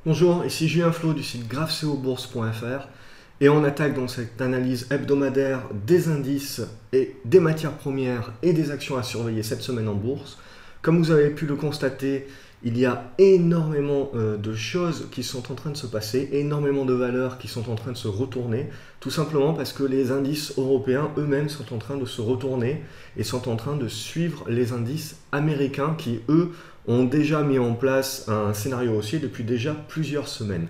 Bonjour, ici Julien Flo du site graphcobourse.fr et on attaque donc cette analyse hebdomadaire des indices et des matières premières et des actions à surveiller cette semaine en bourse. Comme vous avez pu le constater, il y a énormément de choses qui sont en train de se passer, énormément de valeurs qui sont en train de se retourner, tout simplement parce que les indices européens eux-mêmes sont en train de se retourner et sont en train de suivre les indices américains qui, eux, ont déjà mis en place un scénario haussier depuis déjà plusieurs semaines.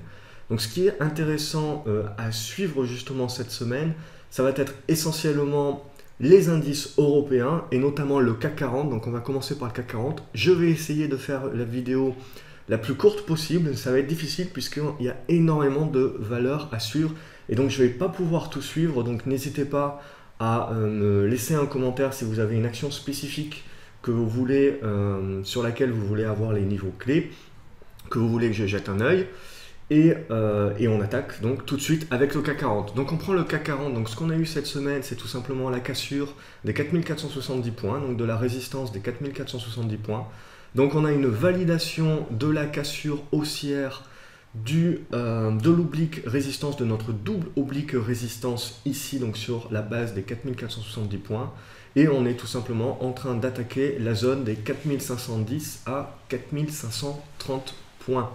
Donc ce qui est intéressant à suivre justement cette semaine, ça va être essentiellement les indices européens et notamment le CAC 40. Donc on va commencer par le CAC 40. Je vais essayer de faire la vidéo la plus courte possible. Ça va être difficile puisqu'il y a énormément de valeurs à suivre et donc je ne vais pas pouvoir tout suivre. Donc n'hésitez pas à me laisser un commentaire si vous avez une action spécifique que vous voulez, sur laquelle vous voulez avoir les niveaux clés, que vous voulez que je jette un œil. Et on attaque donc tout de suite avec le CAC 40. Donc on prend le CAC 40, donc ce qu'on a eu cette semaine, c'est tout simplement la cassure des 4470 points, donc de la résistance des 4470 points. Donc on a une validation de la cassure haussière de l'oblique résistance, de notre double oblique résistance ici, donc sur la base des 4470 points. Et on est tout simplement en train d'attaquer la zone des 4510 à 4530 points.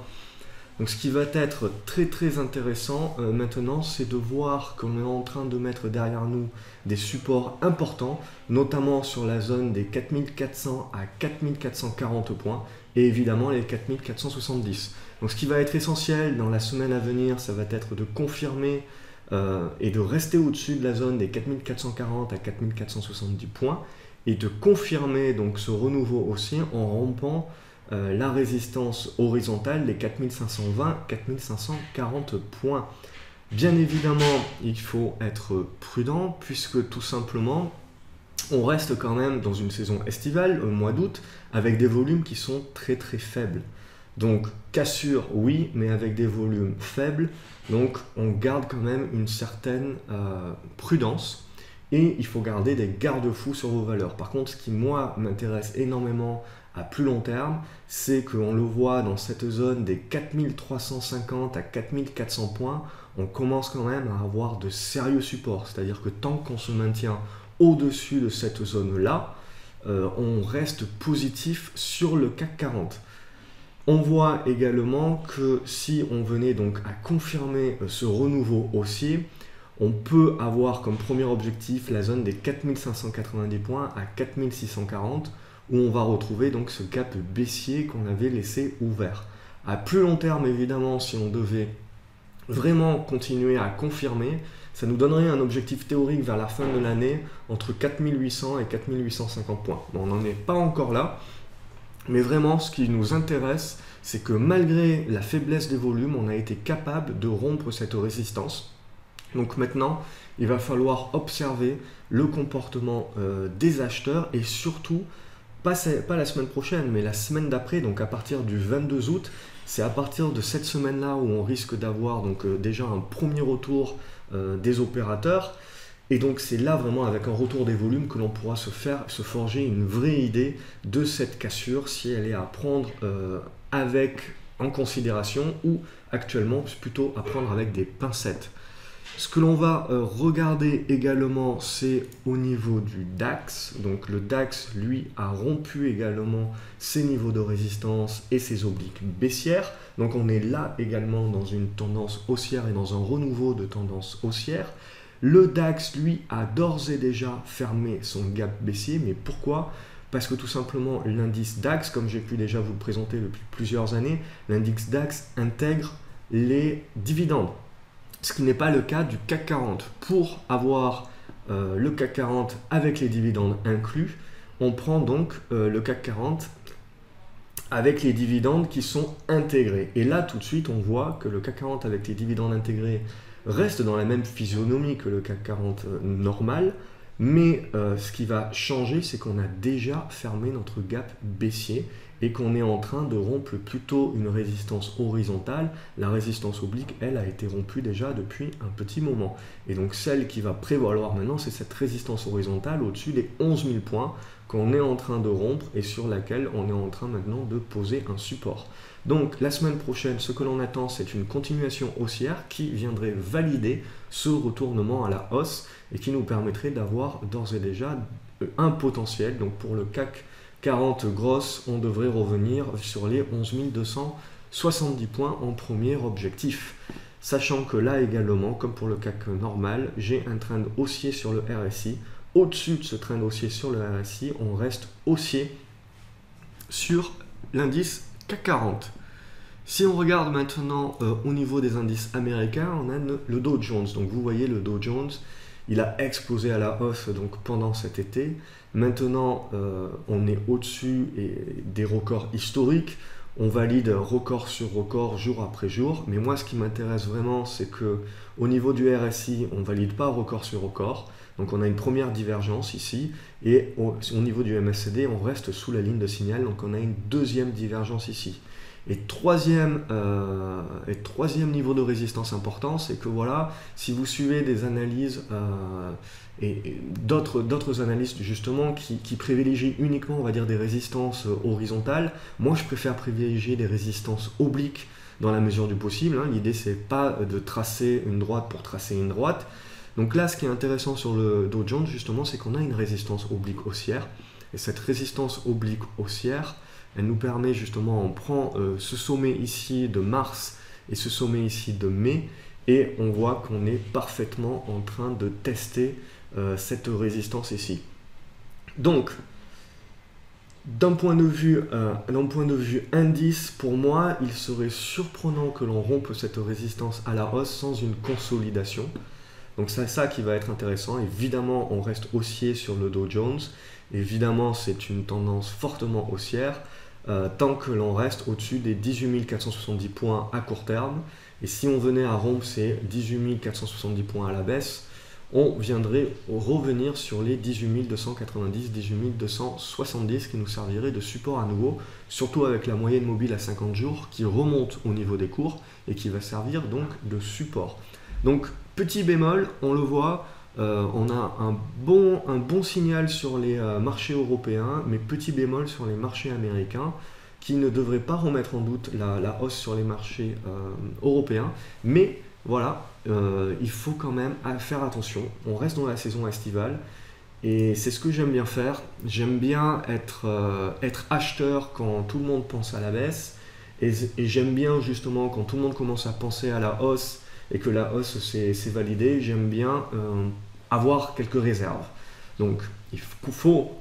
Donc ce qui va être très très intéressant maintenant, c'est de voir qu'on est en train de mettre derrière nous des supports importants, notamment sur la zone des 4400 à 4440 points et évidemment les 4470. Donc ce qui va être essentiel dans la semaine à venir, ça va être de confirmer et de rester au-dessus de la zone des 4440 à 4470 points et de confirmer donc ce renouveau aussi en rompant la résistance horizontale des 4520-4540 points. Bien évidemment, il faut être prudent puisque tout simplement, on reste quand même dans une saison estivale, au mois d'août, avec des volumes qui sont très très faibles. Donc cassure, oui, mais avec des volumes faibles. Donc on garde quand même une certaine prudence et il faut garder des garde-fous sur vos valeurs. Par contre, ce qui moi m'intéresse énormément à plus long terme, c'est qu'on le voit dans cette zone des 4350 à 4400 points, on commence quand même à avoir de sérieux supports. C'est-à-dire que tant qu'on se maintient au-dessus de cette zone-là, on reste positif sur le CAC 40. On voit également que si on venait donc à confirmer ce renouveau haussier, on peut avoir comme premier objectif la zone des 4590 points à 4640, où on va retrouver donc ce gap baissier qu'on avait laissé ouvert. À plus long terme, évidemment, si on devait vraiment continuer à confirmer, ça nous donnerait un objectif théorique vers la fin de l'année entre 4800 et 4850 points. Bon, on n'en est pas encore là, mais vraiment ce qui nous intéresse, c'est que malgré la faiblesse des volumes, on a été capable de rompre cette résistance. Donc maintenant, il va falloir observer le comportement des acheteurs et surtout, pas la semaine prochaine, mais la semaine d'après, donc à partir du 22 août, c'est à partir de cette semaine-là où on risque d'avoir donc déjà un premier retour des opérateurs. Et donc c'est là vraiment avec un retour des volumes que l'on pourra se forger une vraie idée de cette cassure, si elle est à prendre en considération ou actuellement plutôt à prendre avec des pincettes. Ce que l'on va regarder également, c'est au niveau du DAX. Donc le DAX, lui, a rompu également ses niveaux de résistance et ses obliques baissières. Donc on est là également dans une tendance haussière et dans un renouveau de tendance haussière. Le DAX, lui, a d'ores et déjà fermé son gap baissier. Mais pourquoi ? Parce que tout simplement, l'indice DAX, comme j'ai pu déjà vous le présenter depuis plusieurs années, l'indice DAX intègre les dividendes. Ce qui n'est pas le cas du CAC 40. Pour avoir le CAC 40 avec les dividendes inclus, on prend donc le CAC 40 avec les dividendes qui sont intégrés. Et là, tout de suite, on voit que le CAC 40 avec les dividendes intégrés reste dans la même physionomie que le CAC 40 normal. Mais ce qui va changer, c'est qu'on a déjà fermé notre gap baissier et qu'on est en train de rompre plutôt une résistance horizontale. La résistance oblique, elle, a été rompue déjà depuis un petit moment. Et donc celle qui va prévaloir maintenant, c'est cette résistance horizontale au-dessus des 11 000 points qu'on est en train de rompre et sur laquelle on est en train maintenant de poser un support. Donc la semaine prochaine, ce que l'on attend, c'est une continuation haussière qui viendrait valider ce retournement à la hausse et qui nous permettrait d'avoir d'ores et déjà un potentiel. Donc pour le CAC 40 grosse, on devrait revenir sur les 11 270 points en premier objectif. Sachant que là également, comme pour le CAC normal, j'ai un trend haussier sur le RSI. Au-dessus de ce trend haussier sur le RSI, on reste haussier sur l'indice CAC 40. Si on regarde maintenant au niveau des indices américains, on a le Dow Jones. Donc vous voyez le Dow Jones, il a explosé à la hausse donc, pendant cet été. Maintenant, on est au-dessus des records historiques. On valide record sur record, jour après jour. Mais moi, ce qui m'intéresse vraiment, c'est que au niveau du RSI, on ne valide pas record sur record. Donc on a une première divergence ici. Et au niveau du MACD, on reste sous la ligne de signal. Donc on a une deuxième divergence ici. Et troisième niveau de résistance important, c'est que voilà, si vous suivez des analyses et d'autres analystes justement qui privilégient uniquement, on va dire, des résistances horizontales, moi je préfère privilégier des résistances obliques dans la mesure du possible. Hein. L'idée c'est pas de tracer une droite pour tracer une droite. Donc là, ce qui est intéressant sur le Dow Jones justement, c'est qu'on a une résistance oblique haussière. Et cette résistance oblique haussière, elle nous permet justement, on prend ce sommet ici de mars et ce sommet ici de mai, et on voit qu'on est parfaitement en train de tester cette résistance ici. Donc, d'un point de vue indice, pour moi, il serait surprenant que l'on rompe cette résistance à la hausse sans une consolidation. Donc c'est ça qui va être intéressant. Évidemment, on reste haussier sur le Dow Jones. Évidemment, c'est une tendance fortement haussière. Tant que l'on reste au-dessus des 18 470 points à court terme. Et si on venait à rompre ces 18 470 points à la baisse, on viendrait revenir sur les 18 290, 18 270 qui nous servirait de support à nouveau, surtout avec la moyenne mobile à 50 jours qui remonte au niveau des cours et qui va servir donc de support. Donc petit bémol, on le voit, on a un bon signal sur les marchés européens, mais petit bémol sur les marchés américains qui ne devraient pas remettre en doute la hausse sur les marchés européens. Mais voilà, il faut quand même faire attention. On reste dans la saison estivale et c'est ce que j'aime bien faire. J'aime bien être acheteur quand tout le monde pense à la baisse et j'aime bien justement quand tout le monde commence à penser à la hausse et que la hausse s'est validée, j'aime bien avoir quelques réserves. Donc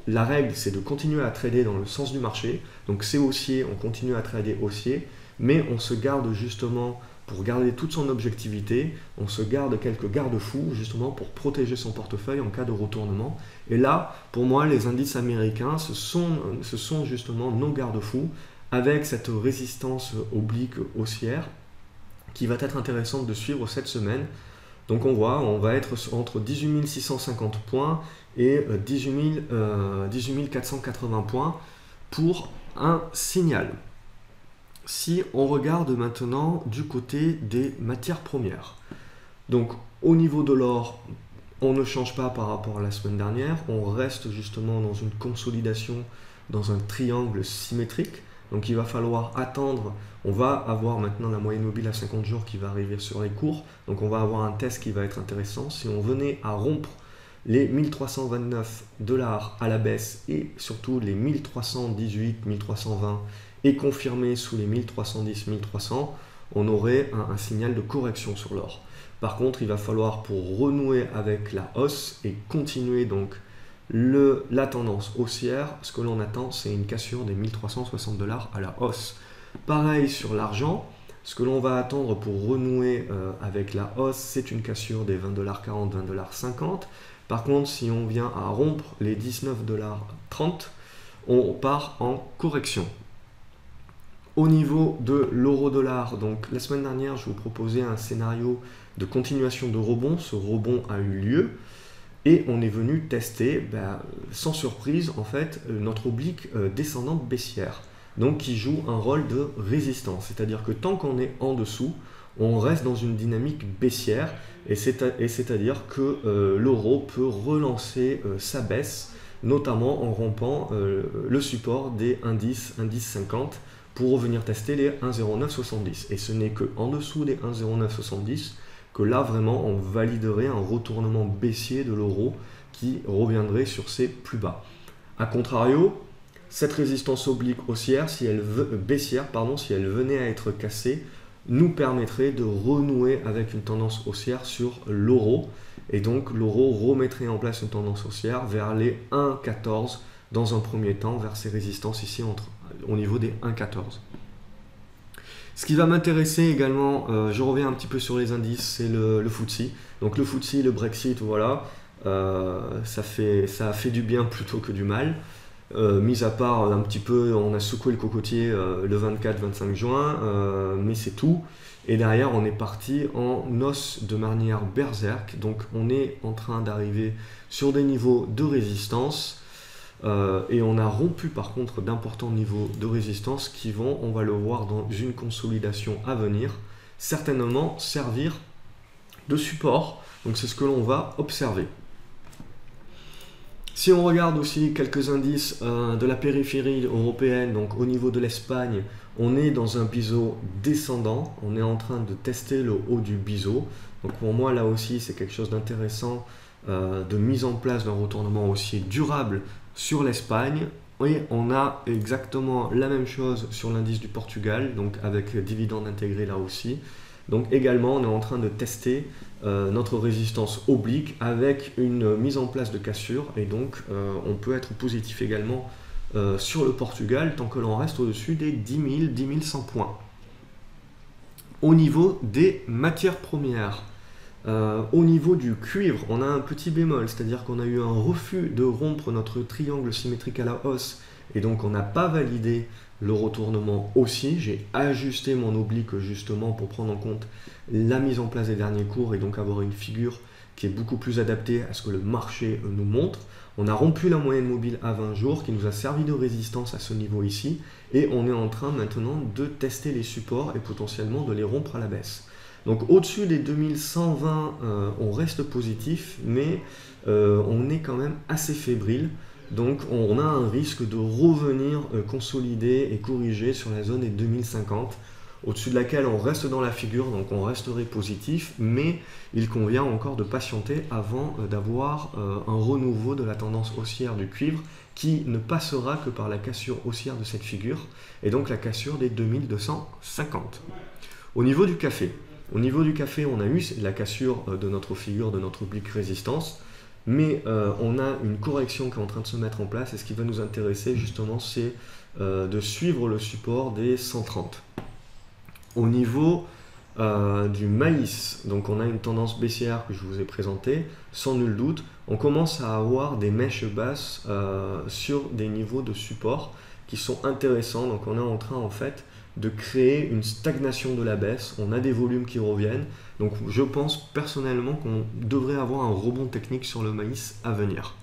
la règle c'est de continuer à trader dans le sens du marché. Donc c'est haussier, on continue à trader haussier, mais on se garde justement, pour garder toute son objectivité, on se garde quelques garde-fous justement pour protéger son portefeuille en cas de retournement. Et là, pour moi, les indices américains, ce sont justement nos garde-fous avec cette résistance oblique haussière qui va être intéressante de suivre cette semaine. Donc on va être entre 18 650 points et 18 480 points pour un signal. Si on regarde maintenant du côté des matières premières, donc au niveau de l'or, on ne change pas par rapport à la semaine dernière, on reste justement dans une consolidation, dans un triangle symétrique. Donc il va falloir attendre, on va avoir maintenant la moyenne mobile à 50 jours qui va arriver sur les cours, donc on va avoir un test qui va être intéressant. Si on venait à rompre les 1329 $ à la baisse et surtout les 1318, 1320 et confirmer sous les 1310, 1300, on aurait un signal de correction sur l'or. Par contre, il va falloir, pour renouer avec la hausse et continuer donc la tendance haussière, ce que l'on attend, c'est une cassure des 1360 $ à la hausse. Pareil sur l'argent, ce que l'on va attendre pour renouer avec la hausse, c'est une cassure des 20,40 $, 20,50 $. Par contre, si on vient à rompre les 19,30 $, on part en correction. Au niveau de l'euro-dollar, donc la semaine dernière, je vous proposais un scénario de continuation de rebond. Ce rebond a eu lieu. Et on est venu tester, sans surprise, en fait, notre oblique descendante baissière, donc qui joue un rôle de résistance. C'est-à-dire que tant qu'on est en dessous, on reste dans une dynamique baissière, et c'est-à-dire que l'euro peut relancer sa baisse, notamment en rompant le support des indices 50, pour venir tester les 1,0970. Et ce n'est que en dessous des 1,0970 que là vraiment on validerait un retournement baissier de l'euro qui reviendrait sur ses plus bas. A contrario, cette résistance oblique haussière, baissière, si elle venait à être cassée, nous permettrait de renouer avec une tendance haussière sur l'euro. Et donc l'euro remettrait en place une tendance haussière vers les 1,14 dans un premier temps, vers ces résistances ici au niveau des 1,14. Ce qui va m'intéresser également, je reviens un petit peu sur les indices, c'est le FTSE. Donc le FTSE, le Brexit, voilà, ça a fait du bien plutôt que du mal. Mis à part un petit peu, on a secoué le cocotier le 24-25 juin, mais c'est tout. Et derrière, on est parti en hausse de manière berserk. Donc on est en train d'arriver sur des niveaux de résistance. Et on a rompu par contre d'importants niveaux de résistance qui vont, on va le voir dans une consolidation à venir, certainement servir de support. Donc c'est ce que l'on va observer. Si on regarde aussi quelques indices de la périphérie européenne, donc au niveau de l'Espagne, on est dans un biseau descendant, on est en train de tester le haut du biseau. Donc pour moi là aussi c'est quelque chose d'intéressant de mise en place d'un retournement haussier durable sur l'Espagne. Et on a exactement la même chose sur l'indice du Portugal, donc avec dividende intégré là aussi. Donc également, on est en train de tester notre résistance oblique avec une mise en place de cassure. Et donc, on peut être positif également sur le Portugal tant que l'on reste au-dessus des 10 000, 10 100 points. Au niveau des matières premières, au niveau du cuivre, on a un petit bémol, c'est-à-dire qu'on a eu un refus de rompre notre triangle symétrique à la hausse. Et donc, on n'a pas validé le retournement haussier. J'ai ajusté mon oblique justement pour prendre en compte la mise en place des derniers cours et donc avoir une figure qui est beaucoup plus adaptée à ce que le marché nous montre. On a rompu la moyenne mobile à 20 jours qui nous a servi de résistance à ce niveau ici et on est en train maintenant de tester les supports et potentiellement de les rompre à la baisse. Donc au-dessus des 2120, on reste positif, mais on est quand même assez fébrile. Donc on a un risque de revenir consolider et corriger sur la zone des 2050, au-dessus de laquelle on reste dans la figure, donc on resterait positif, mais il convient encore de patienter avant d'avoir un renouveau de la tendance haussière du cuivre qui ne passera que par la cassure haussière de cette figure, et donc la cassure des 2250. Au niveau du café, on a eu la cassure de notre figure, de notre oblique résistance, mais on a une correction qui est en train de se mettre en place et ce qui va nous intéresser justement c'est de suivre le support des 130. Au niveau du maïs, donc on a une tendance baissière que je vous ai présentée, sans nul doute, on commence à avoir des mèches basses sur des niveaux de support qui sont intéressants, donc on est en train en fait de créer une stagnation de la baisse, on a des volumes qui reviennent, donc je pense personnellement qu'on devrait avoir un rebond technique sur le maïs à venir.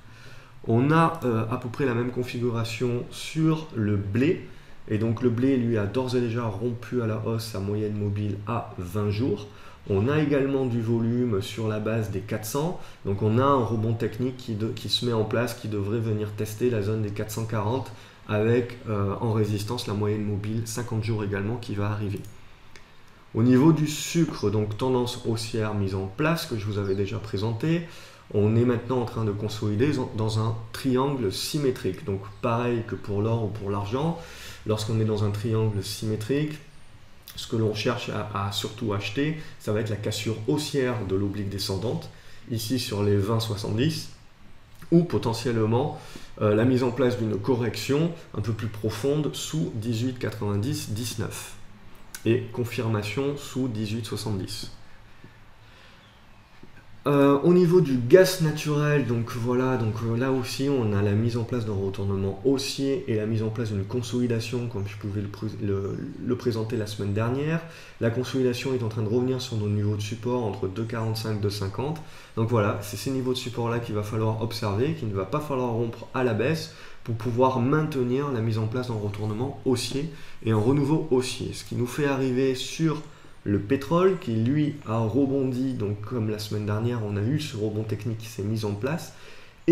On a à peu près la même configuration sur le blé, et donc le blé lui a d'ores et déjà rompu à la hausse sa moyenne mobile à 20 jours. On a également du volume sur la base des 400, donc on a un rebond technique qui se met en place, qui devrait venir tester la zone des 440, avec en résistance la moyenne mobile 50 jours également qui va arriver. Au niveau du sucre, donc tendance haussière mise en place que je vous avais déjà présenté, on est maintenant en train de consolider dans un triangle symétrique. Donc pareil que pour l'or ou pour l'argent, lorsqu'on est dans un triangle symétrique, ce que l'on cherche à surtout acheter, ça va être la cassure haussière de l'oblique descendante, ici sur les 20,70, ou potentiellement la mise en place d'une correction un peu plus profonde sous 18,90-19 et confirmation sous 18,70. Au niveau du gaz naturel, donc voilà, là aussi on a la mise en place d'un retournement haussier et la mise en place d'une consolidation comme je pouvais le présenter la semaine dernière. La consolidation est en train de revenir sur nos niveaux de support entre 2,45 et 2,50. Donc voilà, c'est ces niveaux de support là qu'il va falloir observer, qu'il ne va pas falloir rompre à la baisse pour pouvoir maintenir la mise en place d'un retournement haussier et un renouveau haussier. Ce qui nous fait arriver sur le pétrole qui lui a rebondi, donc comme la semaine dernière on a eu ce rebond technique qui s'est mis en place,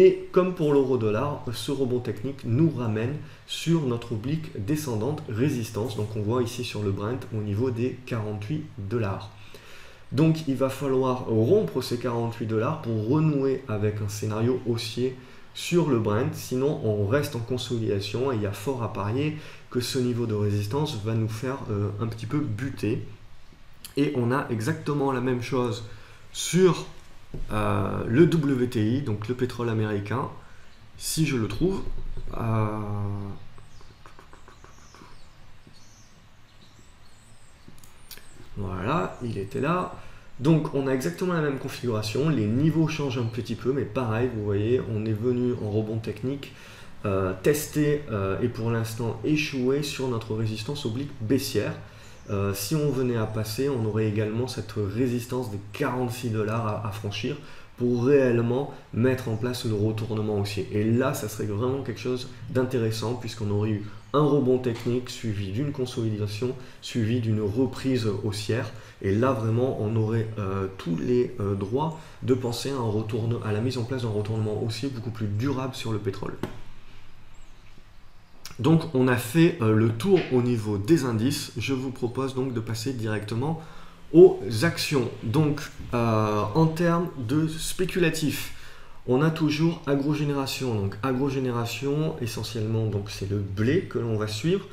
Et comme pour l'euro-dollar, ce rebond technique nous ramène sur notre oblique descendante résistance. Donc on voit ici sur le Brent au niveau des 48 $. Donc il va falloir rompre ces 48 $ pour renouer avec un scénario haussier sur le Brent, sinon on reste en consolidation et il y a fort à parier que ce niveau de résistance va nous faire un petit peu buter. Et on a exactement la même chose sur le WTI, donc le pétrole américain, si je le trouve. Voilà, il était là. Donc on a exactement la même configuration, les niveaux changent un petit peu, mais pareil, vous voyez, on est venu en rebond technique, tester et pour l'instant échouer sur notre résistance oblique baissière. Si on venait à passer, on aurait également cette résistance des 46 $ à franchir pour réellement mettre en place le retournement haussier. Et là, ça serait vraiment quelque chose d'intéressant puisqu'on aurait eu un rebond technique suivi d'une consolidation, suivi d'une reprise haussière. Et là, vraiment, on aurait tous les droits de penser à la mise en place d'un retournement haussier beaucoup plus durable sur le pétrole. Donc, on a fait le tour au niveau des indices. Je vous propose donc de passer directement aux actions. Donc, en termes de spéculatif, on a toujours agrogénération. Donc, agrogénération, essentiellement, donc c'est le blé que l'on va suivre,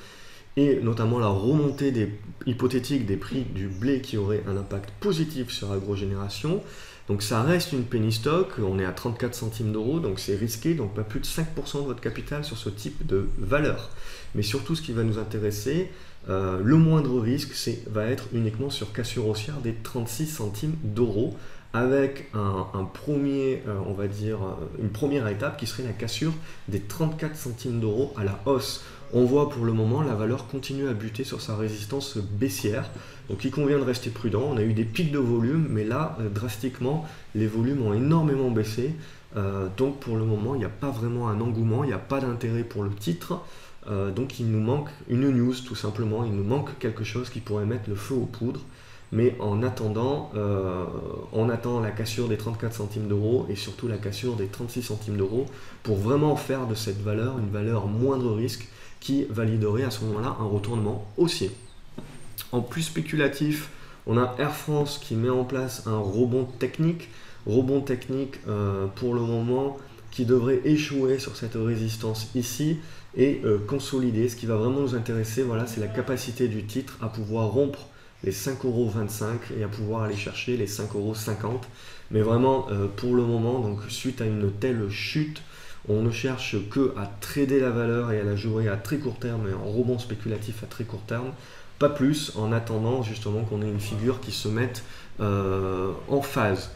et notamment la remontée hypothétique des prix du blé qui aurait un impact positif sur agrogénération. Donc ça reste une penny stock, on est à 34 centimes d'euros, donc c'est risqué, donc pas plus de 5% de votre capital sur ce type de valeur. Mais surtout, ce qui va nous intéresser, le moindre risque, va être uniquement sur cassure haussière des 36 centimes d'euros, avec on va dire, une première étape qui serait la cassure des 34 centimes d'euros à la hausse. On voit pour le moment la valeur continue à buter sur sa résistance baissière. Donc il convient de rester prudent. On a eu des pics de volume, mais là, drastiquement, les volumes ont énormément baissé. Donc pour le moment, il n'y a pas vraiment un engouement, il n'y a pas d'intérêt pour le titre. Donc il nous manque une news tout simplement, il nous manque quelque chose qui pourrait mettre le feu aux poudres. Mais en attendant, on attend la cassure des 34 centimes d'euros et surtout la cassure des 36 centimes d'euros pour vraiment faire de cette valeur une valeur moindre risque qui validerait à ce moment-là un retournement haussier. En plus spéculatif, on a Air France qui met en place un rebond technique pour le moment qui devrait échouer sur cette résistance ici et consolider. Ce qui va vraiment nous intéresser, voilà, c'est la capacité du titre à pouvoir rompre les 5,25 € et à pouvoir aller chercher les 5,50 €. Mais vraiment, pour le moment, donc suite à une telle chute, on ne cherche que à trader la valeur et à la jouer à très court terme et en rebond spéculatif à très court terme. Pas plus, en attendant justement qu'on ait une figure qui se mette en phase.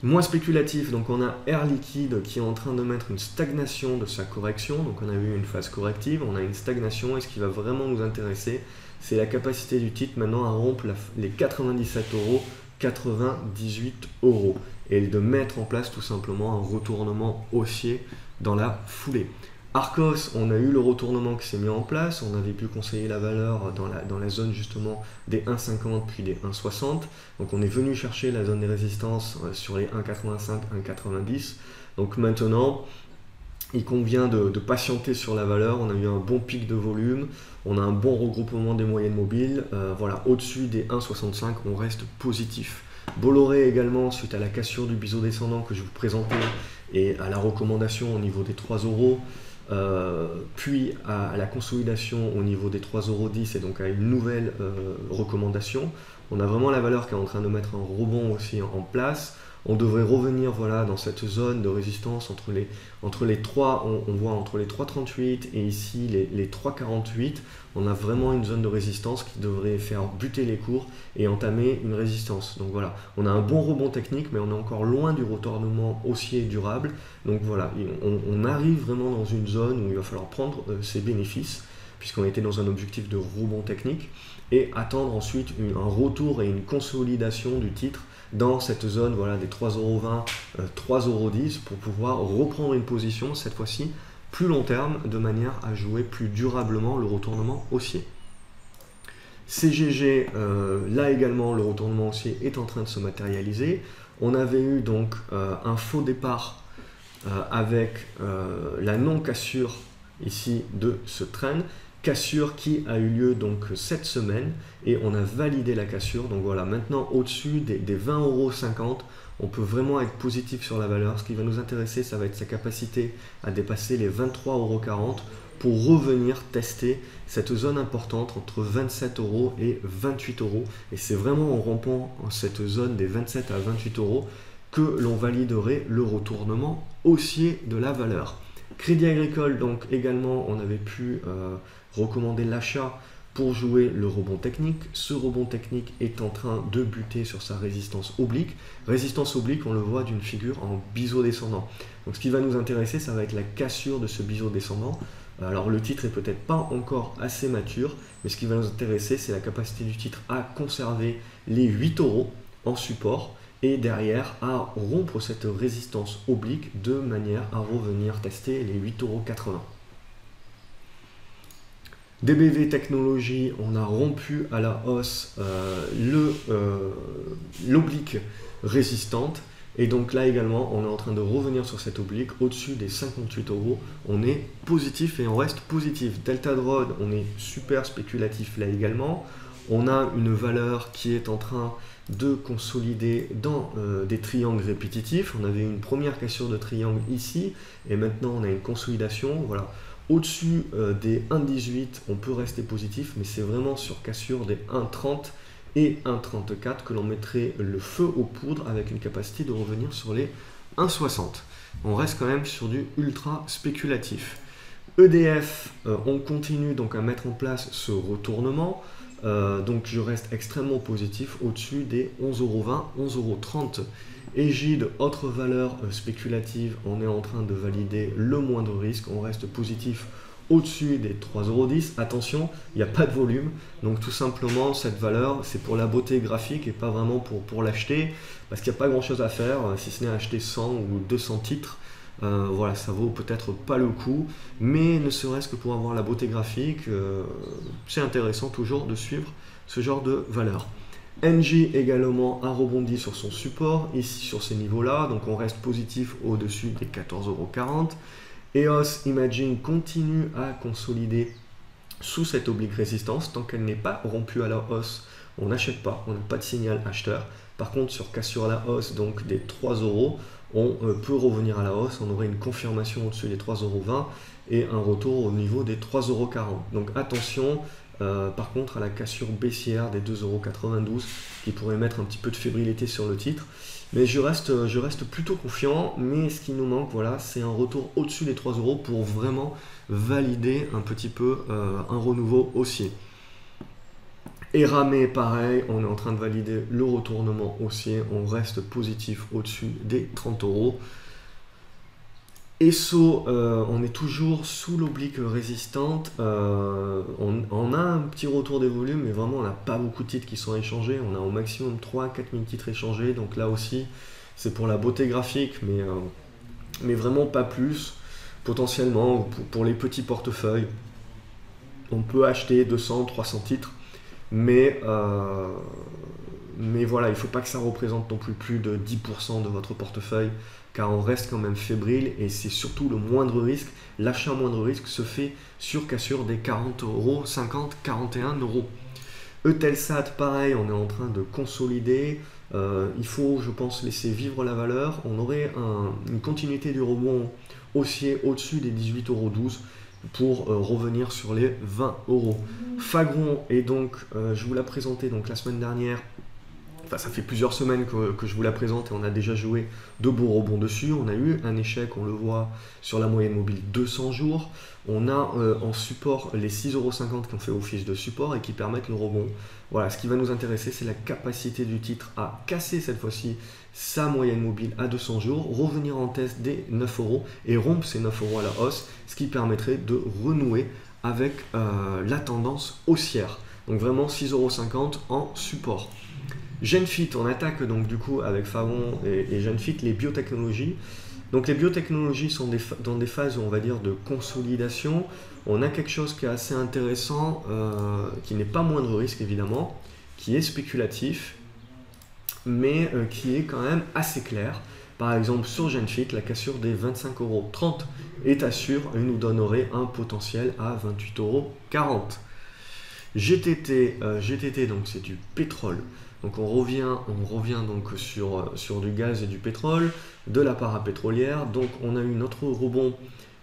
Moins spéculatif, donc on a Air Liquide qui est en train de mettre une stagnation de sa correction. Donc on a eu une phase corrective, on a une stagnation et ce qui va vraiment nous intéresser, c'est la capacité du titre maintenant à rompre les 97 €, 98 € et de mettre en place tout simplement un retournement haussier dans la foulée. Arcos, on a eu le retournement qui s'est mis en place, on avait pu conseiller la valeur dans la zone justement des 1,50 puis des 1,60. Donc on est venu chercher la zone des résistances sur les 1,85, 1,90. Donc maintenant, il convient de patienter sur la valeur. On a eu un bon pic de volume, on a un bon regroupement des moyennes mobiles. Voilà, au-dessus des 1,65, on reste positif. Bolloré également, suite à la cassure du biseau descendant que je vous présentais et à la recommandation au niveau des 3 €, puis à la consolidation au niveau des 3,10 € et donc à une nouvelle recommandation. On a vraiment la valeur qui est en train de mettre un rebond aussi en place. On devrait revenir voilà, dans cette zone de résistance entre les 3, on voit entre les 3,38 et ici les 3,48. On a vraiment une zone de résistance qui devrait faire buter les cours et entamer une résistance. Donc voilà, on a un bon rebond technique, mais on est encore loin du retournement haussier durable. Donc voilà, on arrive vraiment dans une zone où il va falloir prendre ses bénéfices, puisqu'on était dans un objectif de rebond technique, et attendre ensuite un retour et une consolidation du titre dans cette zone voilà, des 3,20 €, 3,10 € pour pouvoir reprendre une position, cette fois-ci plus long terme, de manière à jouer plus durablement le retournement haussier. CGG, là également, le retournement haussier est en train de se matérialiser. On avait eu donc un faux départ avec la non-cassure ici de ce trend. Cassure qui a eu lieu donc cette semaine et on a validé la cassure. Donc voilà, maintenant au-dessus des 20,50 €, on peut vraiment être positif sur la valeur. Ce qui va nous intéresser, ça va être sa capacité à dépasser les 23,40 € pour revenir tester cette zone importante entre 27 € et 28 €. Et c'est vraiment en rompant cette zone des 27 à 28 € que l'on validerait le retournement haussier de la valeur. Crédit Agricole, donc également, on avait pu recommander l'achat pour jouer le rebond technique. Ce rebond technique est en train de buter sur sa résistance oblique. Résistance oblique, on le voit d'une figure en biseau descendant. Donc ce qui va nous intéresser, ça va être la cassure de ce biseau descendant. Alors le titre est peut-être pas encore assez mature, mais ce qui va nous intéresser, c'est la capacité du titre à conserver les 8 € en support et derrière à rompre cette résistance oblique de manière à revenir tester les 8,80 €. DBV Technologies, on a rompu à la hausse l'oblique résistante. Et donc là également, on est en train de revenir sur cette oblique au-dessus des 58 €. On est positif et on reste positif. Delta Drone, on est super spéculatif là également. On a une valeur qui est en train de consolider dans des triangles répétitifs. On avait une première cassure de triangle ici et maintenant on a une consolidation. Voilà. Au-dessus des 1,18, on peut rester positif, mais c'est vraiment sur cassure des 1,30 et 1,34 que l'on mettrait le feu aux poudres avec une capacité de revenir sur les 1,60. On reste quand même sur du ultra spéculatif. EDF, on continue donc à mettre en place ce retournement. Donc je reste extrêmement positif au-dessus des 11,20 €, 11,30 €. Égide, autre valeur spéculative, on est en train de valider le moindre risque, on reste positif au-dessus des 3,10 €. Attention, il n'y a pas de volume, donc tout simplement cette valeur c'est pour la beauté graphique et pas vraiment pour l'acheter, parce qu'il n'y a pas grand chose à faire, si ce n'est acheter 100 ou 200 titres. Voilà, ça vaut peut-être pas le coup, mais ne serait-ce que pour avoir la beauté graphique, c'est intéressant toujours de suivre ce genre de valeur. Engie également a rebondi sur son support, ici sur ces niveaux-là, donc on reste positif au-dessus des 14,40 €. EOS Imaging continue à consolider sous cette oblique résistance, tant qu'elle n'est pas rompue à la hausse, on n'achète pas, on n'a pas de signal acheteur. Par contre, sur cassure à la hausse, donc des 3 €, on peut revenir à la hausse, on aurait une confirmation au-dessus des 3,20 € et un retour au niveau des 3,40 €. Donc attention, par contre, à la cassure baissière des 2,92 € qui pourrait mettre un petit peu de fébrilité sur le titre. Mais je reste plutôt confiant, mais ce qui nous manque, voilà, c'est un retour au-dessus des 3 € pour vraiment valider un petit peu un renouveau haussier. Et Ramé, pareil, on est en train de valider le retournement haussier, on reste positif au-dessus des 30 €. ESSO, on est toujours sous l'oblique résistante, on a un petit retour des volumes, mais vraiment on n'a pas beaucoup de titres qui sont échangés, on a au maximum 3 à 4 000 titres échangés, donc là aussi c'est pour la beauté graphique, mais vraiment pas plus. Potentiellement pour les petits portefeuilles, on peut acheter 200, 300 titres, mais voilà, il ne faut pas que ça représente non plus de 10% de votre portefeuille, car on reste quand même fébrile et c'est surtout le moindre risque. L'achat moindre risque se fait sur cassure des 40 €, 50, 41 €. Eutelsat, pareil, on est en train de consolider. Il faut, je pense, laisser vivre la valeur. On aurait une continuité du rebond haussier au-dessus des 18,12 € pour revenir sur les 20 €. Fagron, et donc je vous l'ai présenté donc, la semaine dernière. Enfin, ça fait plusieurs semaines que je vous la présente et on a déjà joué de beaux rebonds dessus. On a eu un échec, on le voit sur la moyenne mobile 200 jours. On a en support les 6,50 € qui ont fait office de support et qui permettent le rebond. Voilà, ce qui va nous intéresser, c'est la capacité du titre à casser cette fois-ci sa moyenne mobile à 200 jours, revenir en test des 9 € et rompre ces 9 € à la hausse, ce qui permettrait de renouer avec la tendance haussière. Donc vraiment 6,50 € en support. Genfit, on attaque donc du coup avec Fagron et Genfit les biotechnologies. Donc les biotechnologies sont dans des phases, on va dire, de consolidation. On a quelque chose qui est assez intéressant, qui n'est pas moindre risque évidemment, qui est spéculatif, mais qui est quand même assez clair. Par exemple, sur Genfit, la cassure des 25,30 € est assurée et nous donnerait un potentiel à 28,40 €. GTT, donc c'est du pétrole. Donc on revient donc sur du gaz et du pétrole, de la parapétrolière. Donc on a eu notre rebond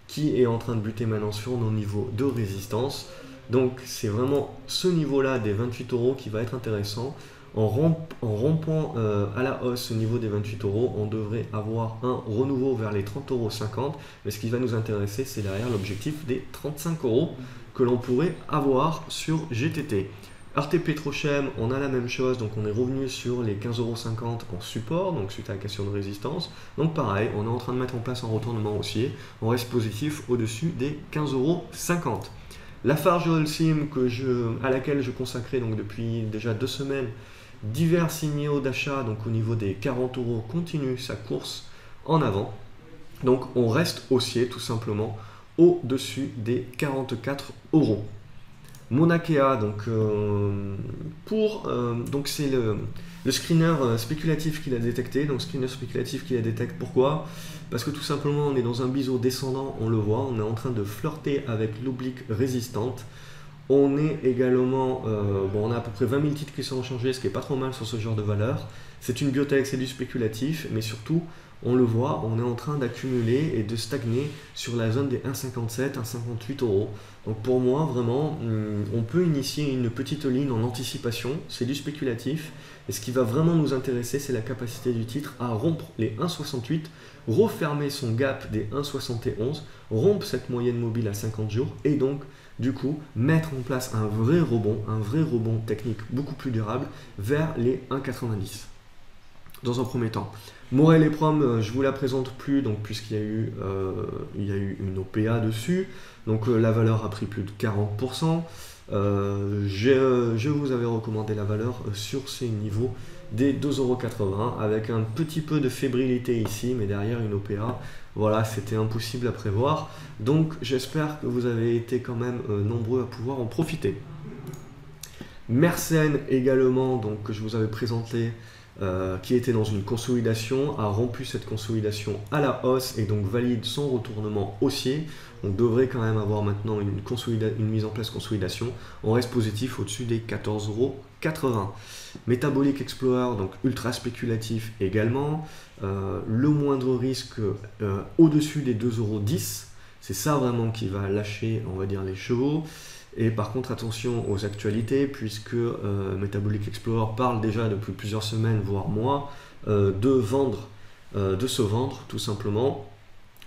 qui est en train de buter maintenant sur nos niveaux de résistance. Donc c'est vraiment ce niveau-là des 28 € qui va être intéressant. En rompant à la hausse ce niveau des 28 €, on devrait avoir un renouveau vers les 30,50 €. Mais ce qui va nous intéresser, c'est derrière l'objectif des 35 € que l'on pourrait avoir sur GTT. Arte Petrochem, on a la même chose, donc on est revenu sur les 15,50 € en support, donc suite à la cassure de résistance. Donc pareil, on est en train de mettre en place un retournement haussier, on reste positif au-dessus des 15,50 €. Lafarge Holcim, à laquelle je consacrais donc depuis déjà 2 semaines divers signaux d'achat, donc au niveau des 40 € continue sa course en avant. Donc on reste haussier tout simplement au-dessus des 44 €. Monakea, donc c'est le screener spéculatif qu'il a détecté. Donc screener spéculatif qu'il a détecté, pourquoi? Parce que tout simplement on est dans un biseau descendant, on le voit, on est en train de flirter avec l'oblique résistante. On est également, on a à peu près 20 000 titres qui sont changés, ce qui est pas trop mal sur ce genre de valeur. C'est une biotech, c'est du spéculatif, mais surtout, on le voit, on est en train d'accumuler et de stagner sur la zone des 1,57, 1,58 €. Donc pour moi, vraiment, on peut initier une petite ligne en anticipation, c'est du spéculatif. Et ce qui va vraiment nous intéresser, c'est la capacité du titre à rompre les 1,68, refermer son gap des 1,71, rompre cette moyenne mobile à 50 jours et donc du coup mettre en place un vrai rebond technique beaucoup plus durable vers les 1,90 dans un premier temps. Morel et Prom, je vous la présente plus, donc puisqu'il y a eu une OPA dessus, donc la valeur a pris plus de 40%. Je vous avais recommandé la valeur sur ces niveaux des 2,80 € avec un petit peu de fébrilité ici, mais derrière une OPA, voilà, c'était impossible à prévoir. Donc j'espère que vous avez été quand même nombreux à pouvoir en profiter. Mersenne également, donc que je vous avais présenté, qui était dans une consolidation, a rompu cette consolidation à la hausse et donc valide son retournement haussier. On devrait quand même avoir maintenant une mise en place consolidation. On reste positif au-dessus des 14,80 €. Metabolic Explorer, donc ultra spéculatif également. Le moindre risque au-dessus des 2,10 €. C'est ça vraiment qui va lâcher, on va dire, les chevaux. Et par contre, attention aux actualités, puisque Metabolic Explorer parle déjà depuis plusieurs semaines, voire mois, de se vendre tout simplement.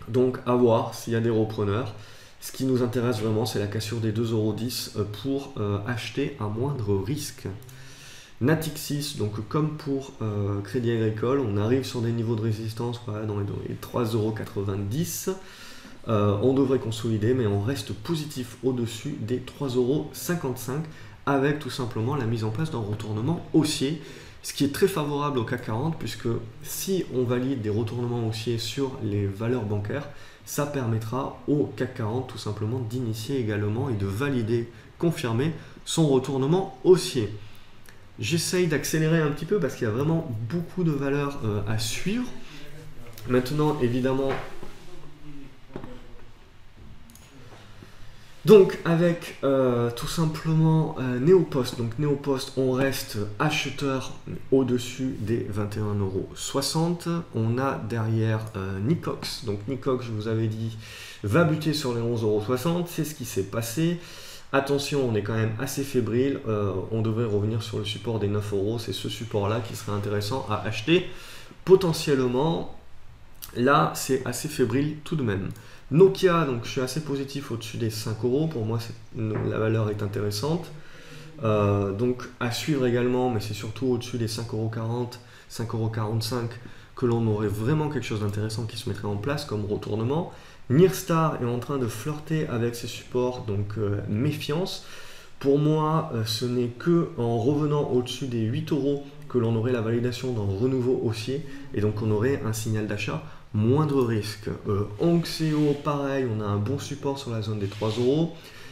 Donc à voir s'il y a des repreneurs. Ce qui nous intéresse vraiment, c'est la cassure des 2,10 € pour acheter à moindre risque. Natixis, donc comme pour Crédit Agricole, on arrive sur des niveaux de résistance dans les 3,90 €. On devrait consolider, mais on reste positif au-dessus des 3,55 € avec tout simplement la mise en place d'un retournement haussier, ce qui est très favorable au CAC 40, puisque si on valide des retournements haussiers sur les valeurs bancaires, ça permettra au CAC 40 tout simplement d'initier également et de valider, confirmer son retournement haussier. J'essaye d'accélérer un petit peu parce qu'il y a vraiment beaucoup de valeurs à suivre. Maintenant, évidemment, donc avec tout simplement Neopost, donc Neopost, on reste acheteur au-dessus des 21,60 €. On a derrière Nicox, donc Nicox, je vous avais dit, va buter sur les 11,60 €, c'est ce qui s'est passé. Attention, on est quand même assez fébrile, on devrait revenir sur le support des 9 €, c'est ce support-là qui serait intéressant à acheter potentiellement. Là, c'est assez fébrile tout de même. Nokia, donc je suis assez positif au-dessus des 5 €, pour moi la valeur est intéressante. Donc à suivre également, mais c'est surtout au-dessus des 5,40 €, 5,45 € que l'on aurait vraiment quelque chose d'intéressant qui se mettrait en place comme retournement. Nirstar est en train de flirter avec ses supports, donc méfiance. Pour moi, ce n'est que en revenant au-dessus des 8 € que l'on aurait la validation d'un renouveau haussier et donc on aurait un signal d'achat moindre risque. Onxeo, pareil, on a un bon support sur la zone des 3 €.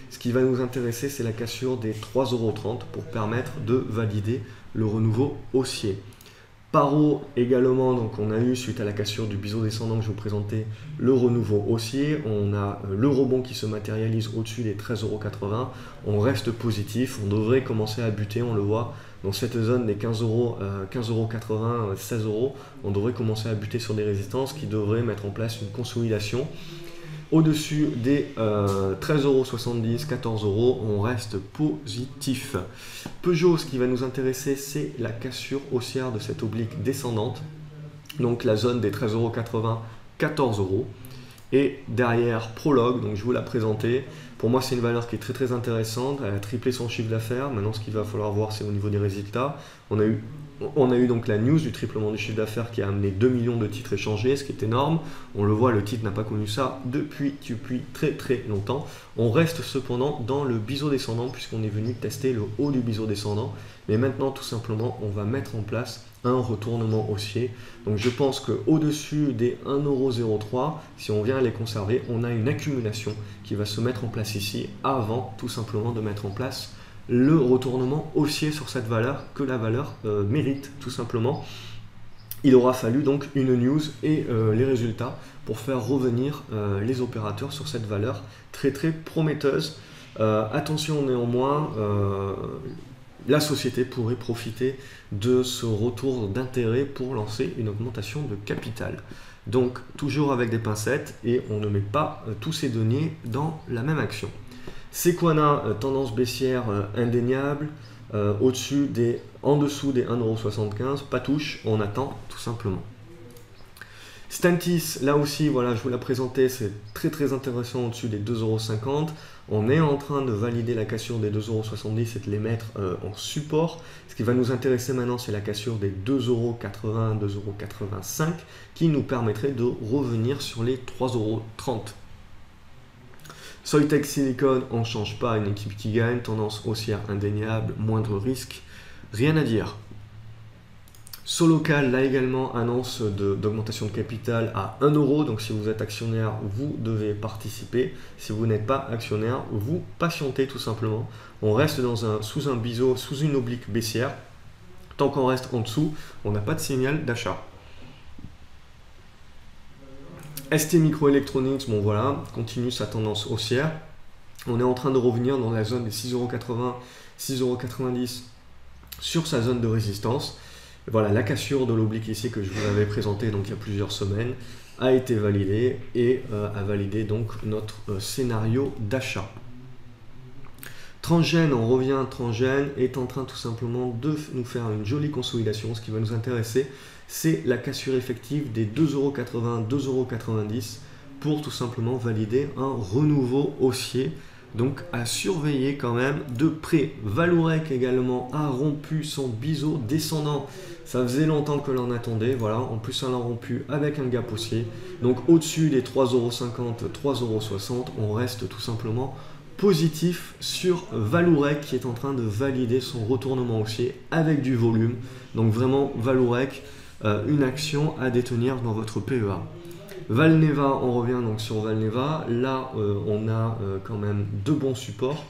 Ce qui va nous intéresser, c'est la cassure des 3,30 € pour permettre de valider le renouveau haussier. Paro également, donc on a eu, suite à la cassure du biseau descendant que je vous présentais, le renouveau haussier. On a le rebond qui se matérialise au-dessus des 13,80 €. On reste positif, on devrait commencer à buter, on le voit, dans cette zone des 15,80 €, 16 €. On devrait commencer à buter sur des résistances qui devraient mettre en place une consolidation. Au-dessus des 13,70 €, 14 €, on reste positif. Peugeot, ce qui va nous intéresser, c'est la cassure haussière de cette oblique descendante. Donc la zone des 13,80 €, 14 €. Et derrière, Prologue, donc je vous l'ai présenté. Pour moi, c'est une valeur qui est très très intéressante. Elle a triplé son chiffre d'affaires. Maintenant, ce qu'il va falloir voir, c'est au niveau des résultats. On a eu donc la news du triplement du chiffre d'affaires qui a amené 2 millions de titres échangés, ce qui est énorme. On le voit, le titre n'a pas connu ça depuis très très longtemps. On reste cependant dans le biseau descendant puisqu'on est venu tester le haut du biseau descendant. Mais maintenant, tout simplement, on va mettre en place un retournement haussier. Donc je pense qu'au-dessus des 1,03 €, si on vient les conserver, on a une accumulation qui va se mettre en place ici avant tout simplement de mettre en place le retournement haussier sur cette valeur que la valeur mérite tout simplement. Il aura fallu donc une news et les résultats pour faire revenir les opérateurs sur cette valeur très très prometteuse. Attention néanmoins, la société pourrait profiter de ce retour d'intérêt pour lancer une augmentation de capital. Donc toujours avec des pincettes et on ne met pas tous ces deniers dans la même action. Sequana, tendance baissière indéniable, en dessous des 1,75 €, pas touche, on attend tout simplement. Stentis, là aussi, voilà, je vous l'ai présenté, c'est très très intéressant au-dessus des 2,50 €. On est en train de valider la cassure des 2,70 € et de les mettre en support. Ce qui va nous intéresser maintenant, c'est la cassure des 2,80 €, 2,85 € qui nous permettrait de revenir sur les 3,30 €. Soitec Silicon, on ne change pas, une équipe qui gagne, tendance haussière indéniable, moindre risque, rien à dire. Solocal, là également, annonce d'augmentation de capital à 1 €. Donc si vous êtes actionnaire, vous devez participer. Si vous n'êtes pas actionnaire, vous patientez tout simplement. On reste sous un biseau, sous une oblique baissière. Tant qu'on reste en dessous, on n'a pas de signal d'achat. ST Microelectronics, bon voilà, continue sa tendance haussière. On est en train de revenir dans la zone des 6,80 €, 6,90 € sur sa zone de résistance. Voilà, la cassure de l'oblique ici que je vous avais présenté donc il y a plusieurs semaines a été validée et a validé donc notre scénario d'achat. Transgène, on revient, Transgène est en train tout simplement de nous faire une jolie consolidation. Ce qui va nous intéresser, c'est la cassure effective des 2,80 €, 2,90 € pour tout simplement valider un renouveau haussier. Donc à surveiller quand même de près. Valourec également a rompu son biseau descendant. Ça faisait longtemps que l'on attendait. Voilà, en plus on l'a rompu avec un gap haussier. Donc au-dessus des 3,50 €, 3,60 €, on reste tout simplement positif sur Valourec qui est en train de valider son retournement haussier avec du volume. Donc vraiment Valourec, une action à détenir dans votre PEA. Valneva, on revient donc sur Valneva. Là, on a quand même deux bons supports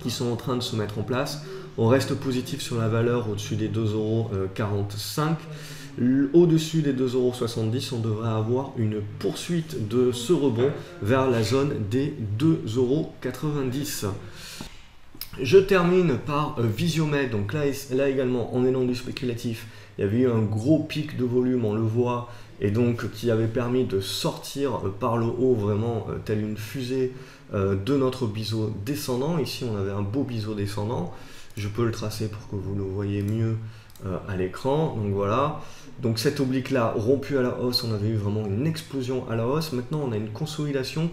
qui sont en train de se mettre en place. On reste positif sur la valeur au-dessus des 2,45 €. Au-dessus des 2,70 €, on devrait avoir une poursuite de ce rebond vers la zone des 2,90 €. Je termine par Visiomed. Donc là également, on est dans du spéculatif. Il y avait eu un gros pic de volume, on le voit, et donc qui avait permis de sortir par le haut vraiment telle une fusée de notre biseau descendant. Ici on avait un beau biseau descendant, je peux le tracer pour que vous le voyez mieux à l'écran. Donc voilà, donc cette oblique là rompue à la hausse, on avait eu vraiment une explosion à la hausse. Maintenant on a une consolidation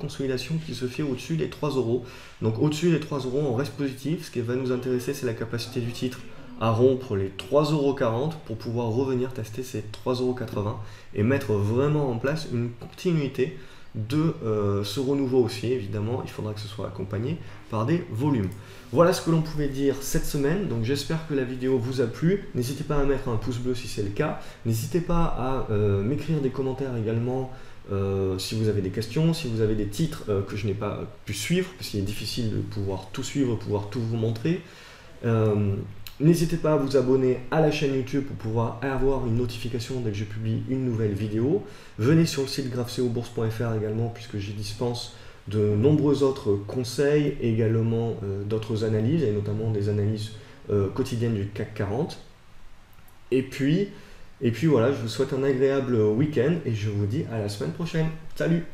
qui se fait au-dessus des 3 €. Donc au-dessus des 3 € on reste positif. Ce qui va nous intéresser, c'est la capacité du titre à rompre les 3,40 € pour pouvoir revenir tester ces 3,80 € et mettre vraiment en place une continuité de ce renouveau haussier. Évidemment, il faudra que ce soit accompagné par des volumes. Voilà ce que l'on pouvait dire cette semaine. Donc j'espère que la vidéo vous a plu. N'hésitez pas à mettre un pouce bleu si c'est le cas. N'hésitez pas à m'écrire des commentaires également si vous avez des questions, si vous avez des titres que je n'ai pas pu suivre, parce qu'il est difficile de pouvoir tout suivre, pouvoir tout vous montrer. N'hésitez pas à vous abonner à la chaîne YouTube pour pouvoir avoir une notification dès que je publie une nouvelle vidéo. Venez sur le site graphcobourse.fr également, puisque j'y dispense de nombreux autres conseils et également d'autres analyses, et notamment des analyses quotidiennes du CAC 40. Et puis voilà, je vous souhaite un agréable week-end et je vous dis à la semaine prochaine. Salut!